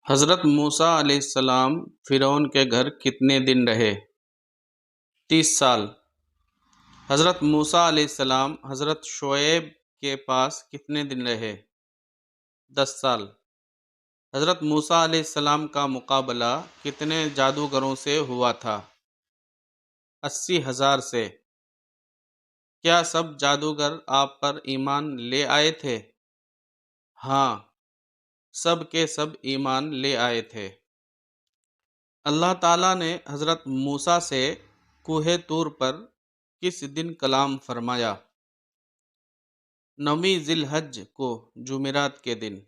حضرت موسیٰ علیہ السلام فرعون کے گھر کتنے دن رہے؟ 30 سال۔ حضرت موسیٰ علیہ السلام حضرت شعیب کے پاس کتنے دن رہے؟ 10 سال۔ حضرت موسیٰ علیہ السلام کا مقابلہ کتنے جادوگروں سے ہوا تھا؟ 80,000 سے۔ کیا سب جادوگر آپ پر ایمان لے آئے تھے؟ ہاں، سب کے سب ایمان لے آئے تھے۔ اللہ تعالیٰ نے حضرت موسیٰ سے کوہ طور پر کس دن کلام فرمایا؟ 9 ذی الحج کو، جمعرات کے دن۔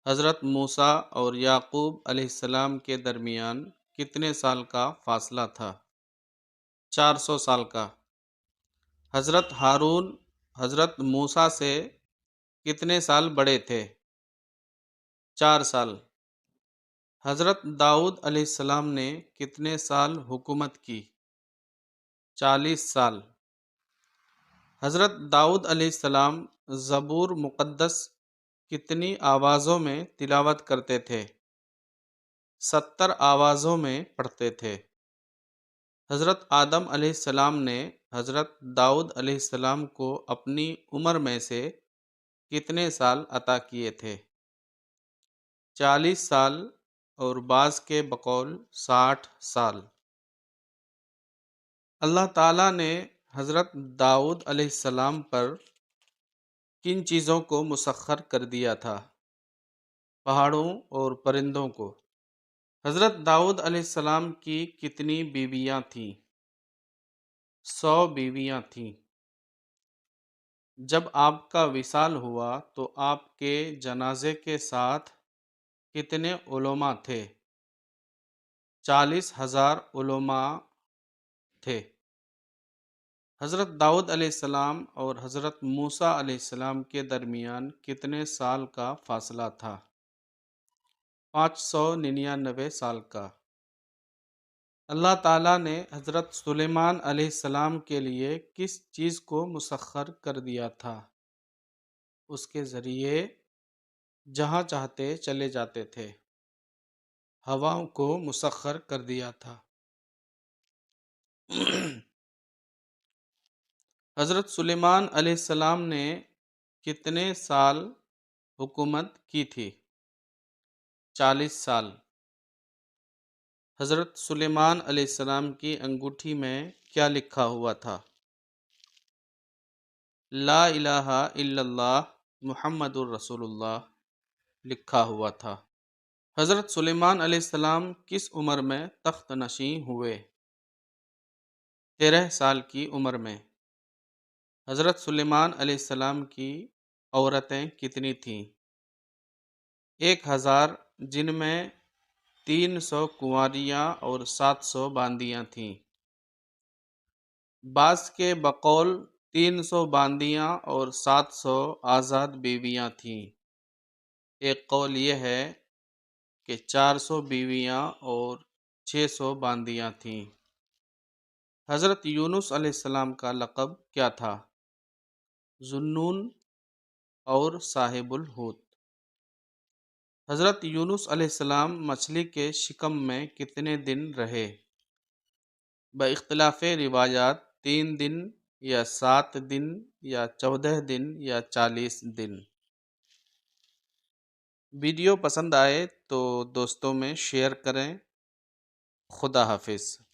حضرت موسیٰ اور یعقوب علیہ السلام کے درمیان کتنے سال کا فاصلہ تھا؟ 400 سال کا۔ حضرت ہارون حضرت موسیٰ سے کتنے سال بڑے تھے؟ 4 سال۔ حضرت داؤد علیہ السلام نے کتنے سال حکومت کی؟ 40 سال۔ حضرت داؤد علیہ السلام زبور مقدس کتنی آوازوں میں تلاوت کرتے تھے؟ 70 آوازوں میں پڑھتے تھے۔ حضرت آدم علیہ السلام نے حضرت داؤد علیہ السلام کو اپنی عمر میں سے کتنے سال عطا کیے تھے؟ 40 سال اور بعض کے بقول 60 سال۔ اللہ تعالیٰ نے حضرت داؤد علیہ السلام پر کن چیزوں کو مسخر کر دیا تھا؟ پہاڑوں اور پرندوں کو۔ حضرت داؤد علیہ السلام کی کتنی بیویاں تھیں؟ 100 بیویاں تھیں۔ جب آپ کا وصال ہوا تو آپ کے جنازے کے ساتھ کتنے علماء تھے؟ 40,000 علماء تھے۔ حضرت داؤد علیہ السلام اور حضرت موسیٰ علیہ السلام کے درمیان کتنے سال کا فاصلہ تھا؟ 599 سال کا۔ اللہ تعالیٰ نے حضرت سلیمان علیہ السلام کے لیے کس چیز کو مسخر کر دیا تھا؟ اس کے ذریعے جہاں چاہتے چلے جاتے تھے۔ ہواؤں کو مسخر کر دیا تھا۔ حضرت سلیمان علیہ السلام نے کتنے سال حکومت کی تھی؟ 40 سال۔ حضرت سلیمان علیہ السلام کی انگوٹھی میں کیا لکھا ہوا تھا؟ لا الہ الا اللہ محمد الرسول اللہ لکھا ہوا تھا۔ حضرت سلیمان علیہ السلام کس عمر میں تخت نشین ہوئے؟ 13 سال کی عمر میں۔ حضرت سلیمان علیہ السلام کی عورتیں کتنی تھیں؟ 1000، جن میں 300 کنواریاں اور 700 باندیاں تھیں۔ بعض کے بقول 300 باندیاں اور 700 آزاد بیویاں تھیں۔ ایک قول یہ ہے کہ 400 بیویاں اور 600 باندیاں تھیں۔ حضرت یونس علیہ السلام کا لقب کیا تھا؟ ذو-النون اور صاحب الحوت۔ حضرت یونس علیہ السلام مچھلی کے شکم میں کتنے دن رہے؟ باختلاف روایات 3 دن یا 7 دن یا 14 دن یا 40 دن۔ ویڈیو پسند آئے تو دوستوں میں شیئر کریں۔ خدا حافظ۔